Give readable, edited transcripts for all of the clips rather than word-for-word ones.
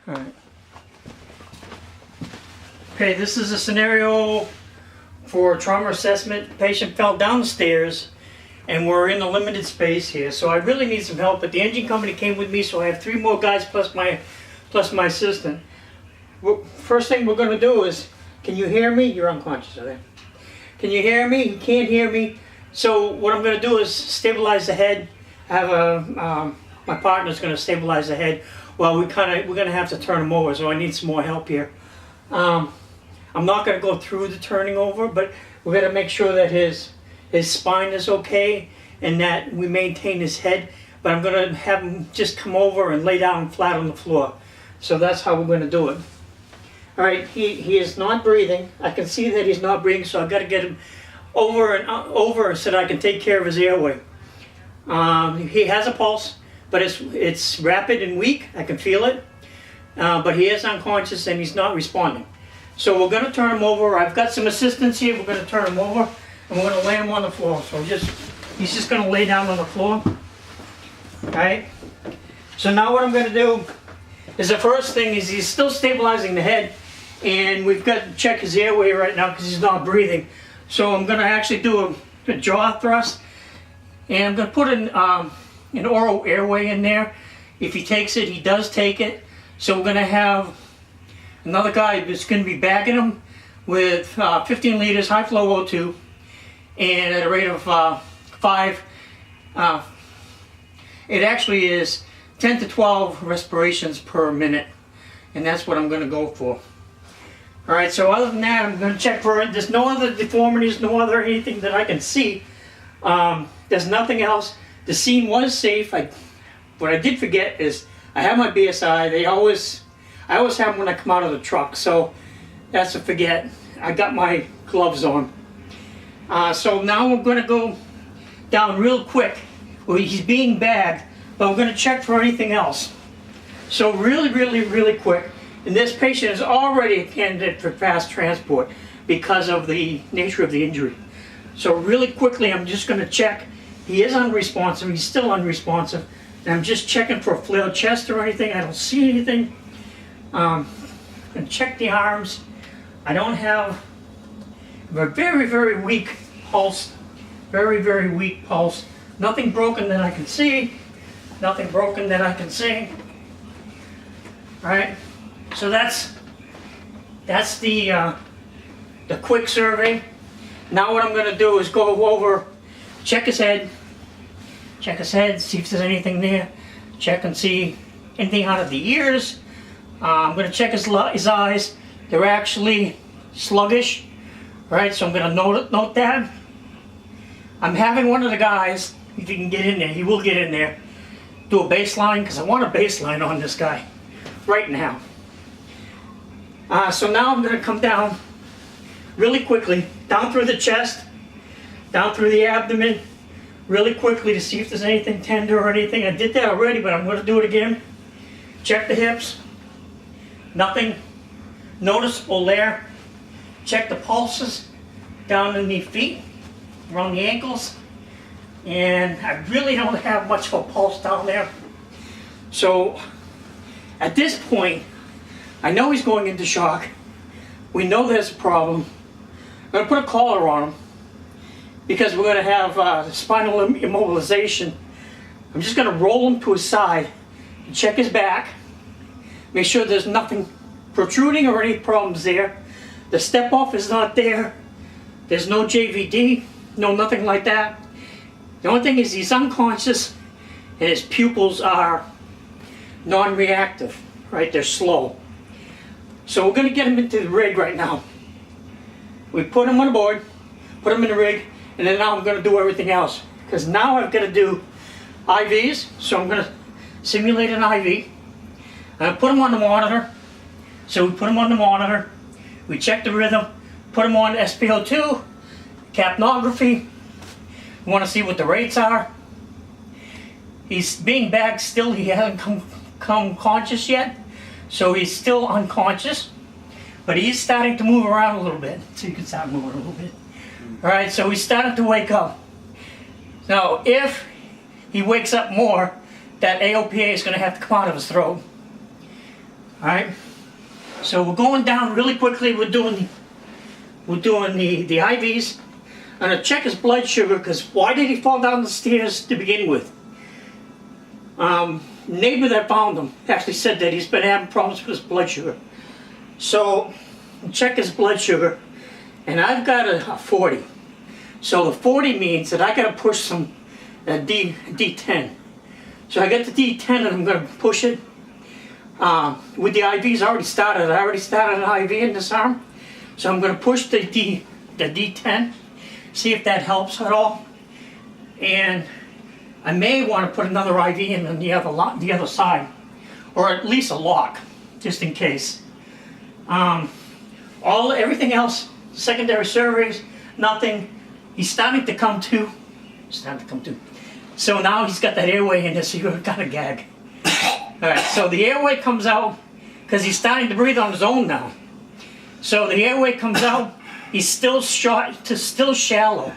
Alright. Okay, this is a scenario for trauma assessment. The patient fell down the stairs and we're in a limited space here, so I really need some help, but the engine company came with me, so I have 3 more guys plus my assistant. First thing we're going to do is, can you hear me? You're unconscious, okay? Can you hear me? He can't hear me. So what I'm going to do is stabilize the head. I have my partner's going to stabilize the head. Well, we're going to have to turn him over, so I need some more help here. I'm not going to go through the turning over, but we're going to make sure that his spine is okay and that we maintain his head. But I'm going to have him just come over and lay down flat on the floor. So that's how we're going to do it. All right, he is not breathing. I can see that he's not breathing, so I've got to get him over so that I can take care of his airway. He has a pulse, but it's rapid and weak. I can feel it. But he is unconscious and he's not responding. So we're going to turn him over. I've got some assistance here. We're going to turn him over and we're going to lay him on the floor. So he's just going to lay down on the floor. All right. So now what I'm going to do is, the first thing is, he's still stabilizing the head, and we've got to check his airway right now because he's not breathing. So I'm going to actually do a jaw thrust, and I'm going to put an oral airway in there. If he takes it, he does take it. So we're going to have another guy that's going to be bagging him with 15 liters high flow O2, and at a rate of 5. It actually is 10 to 12 respirations per minute, and that's what I'm going to go for. All right, so other than that, I'm going to check for it. There's no other deformities, no other anything that I can see. There's nothing else. The scene was safe. What I did forget is I have my BSI. I always have them when I come out of the truck, so that's a forget. I got my gloves on. So now we're going to go down real quick. Well, he's being bagged, but we're going to check for anything else. So really quick. And this patient is already a candidate for fast transport because of the nature of the injury. So really quickly, I'm just going to check. He is unresponsive. He's still unresponsive. And I'm just checking for a flared chest or anything. I don't see anything. I'm going to check the arms. I don't have a very weak pulse. Very weak pulse. Nothing broken that I can see. Nothing broken that I can see. All right. So that's the quick survey. Now what I'm going to do is go over, check his head, see if there's anything there, check and see anything out of the ears. I'm going to check his eyes. They're actually sluggish, right? So I'm going to note that. I'm having one of the guys, if he can get in there, he will get in there, do a baseline, because I want a baseline on this guy right now. So now I'm going to come down really quickly, down through the chest, down through the abdomen, really quickly to see if there's anything tender or anything. I did that already, but I'm going to do it again. Check the hips. Nothing noticeable there. Check the pulses down in the feet, around the ankles. And I really don't have much of a pulse down there. So at this point, I know he's going into shock. We know there's a problem. I'm going to put a collar on him because we're going to have spinal immobilization. I'm just going to roll him to his side and check his back. Make sure there's nothing protruding or any problems there. The step off is not there. There's no JVD, no nothing like that. The only thing is he's unconscious and his pupils are non-reactive, right? They're slow. So we're going to get him into the rig right now. We put him on the board, put him in the rig, and then now I'm going to do everything else. Because now I've got to do IVs, so I'm going to simulate an IV. I put him on the monitor. So we put him on the monitor. We check the rhythm, put him on SpO2, capnography. We want to see what the rates are. He's being bagged still. He hasn't come conscious yet. So he's still unconscious, but he's starting to move around a little bit. So you can start moving a little bit. All right, so he's starting to wake up. Now, if he wakes up more, that AOPA is going to have to come out of his throat. All right. So we're going down really quickly. We're doing the IVs. I'm gonna check his blood sugar because why did he fall down the stairs to begin with? Neighbor that found him actually said that he's been having problems with his blood sugar. So check his blood sugar, and I've got a 40. So the 40 means that I got to push some D10. So I got the D10 and I'm going to push it. With the IVs already started. I already started an IV in this arm. So I'm going to push the D10, see if that helps at all. And I may want to put another IV in on the other side, or at least a lock, just in case. Everything else, secondary surveys, nothing. He's starting to come to. So now he's got that airway in there, so you're kind of gag. All right, so the airway comes out because he's starting to breathe on his own now. So the airway comes out. He's still short, still shallow.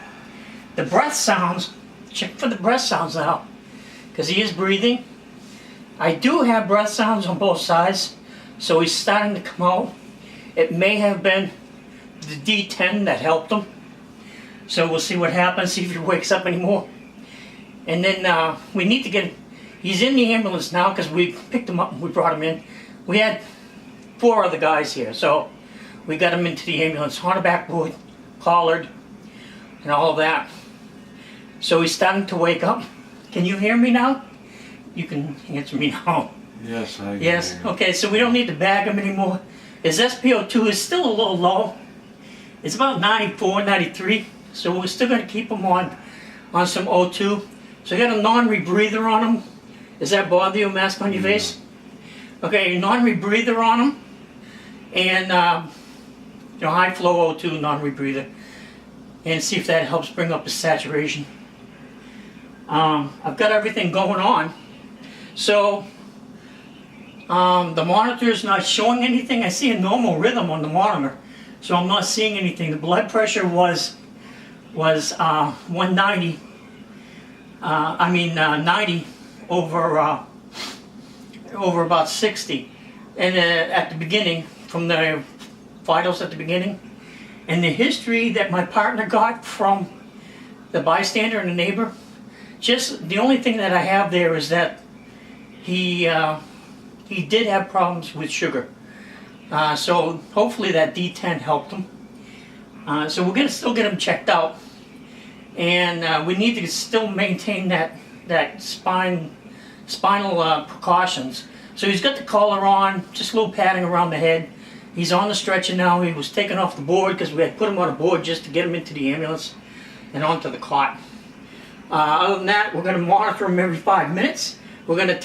The breath sounds. Check for the breath sounds now, because he is breathing. I do have breath sounds on both sides, so he's starting to come out. It may have been the D10 that helped him. So we'll see what happens, see if he wakes up anymore. And then we need to get, he's in the ambulance now because we picked him up and we brought him in. We had 4 other guys here, so we got him into the ambulance on a backboard, collared, and all of that. So he's starting to wake up. Can you hear me now? You can answer me now. Yes, I can. Yes, hear you. okay, so we don't need to bag him anymore. His SpO2 is still a little low. It's about 94, 93. So we're still going to keep him on some O2. So I got a non-rebreather on him. Does that bother you, mask on your face? Okay, non-rebreather on him. And, high flow O2 non-rebreather. And see if that helps bring up his saturation. I've got everything going on. So, the monitor is not showing anything. I see a normal rhythm on the monitor. So I'm not seeing anything. The blood pressure was 190. 90 over about 60. And at the beginning, from the vitals at the beginning. And the history that my partner got from the bystander and the neighbor, just the only thing that I have there is that he did have problems with sugar. So hopefully that D10 helped him. So we're going to still get him checked out. And we need to still maintain that spinal precautions. So he's got the collar on, just a little padding around the head. He's on the stretcher now. He was taken off the board because we had put him on a board just to get him into the ambulance and onto the cot. Other than that, we're going to monitor him every 5 minutes. We're going to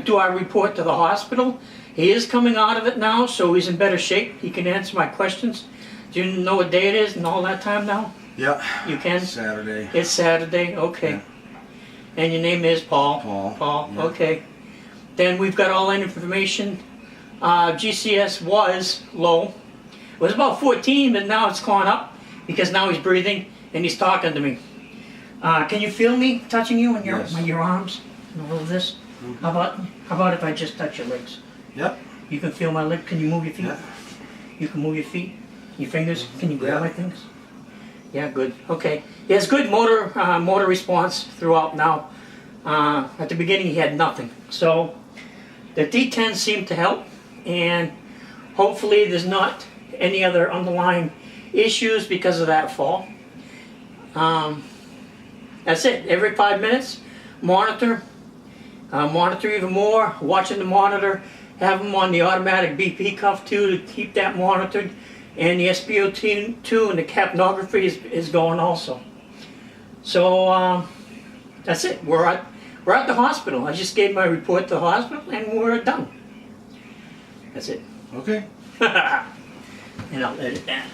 do our report to the hospital. He is coming out of it now, so he's in better shape. He can answer my questions. Do you know what day it is and all that time now? Yeah. You can? Saturday. It's Saturday, okay. Yeah. And your name is Paul? Paul, yeah. Okay. Then we've got all that information. GCS was low. It was about 14, but now it's gone up because now he's breathing and he's talking to me. Can you feel me touching you and your arms and all of this? Mm-hmm. How about if I just touch your legs? Yep. You can feel my leg. Can you move your feet? Yeah. You can move your feet. Your fingers. Can you grab Yeah. my fingers? Yeah, good. Okay. He has good motor response throughout now. At the beginning, he had nothing. So the D10 seemed to help, and hopefully there's not any other underlying issues because of that fall. That's it. Every 5 minutes, monitor even more, watching the monitor, have them on the automatic BP cuff too to keep that monitored, and the SpO2 and the capnography is going also. So that's it. We're at the hospital. I just gave my report to the hospital and we're done. That's it. Okay. And I'll edit that.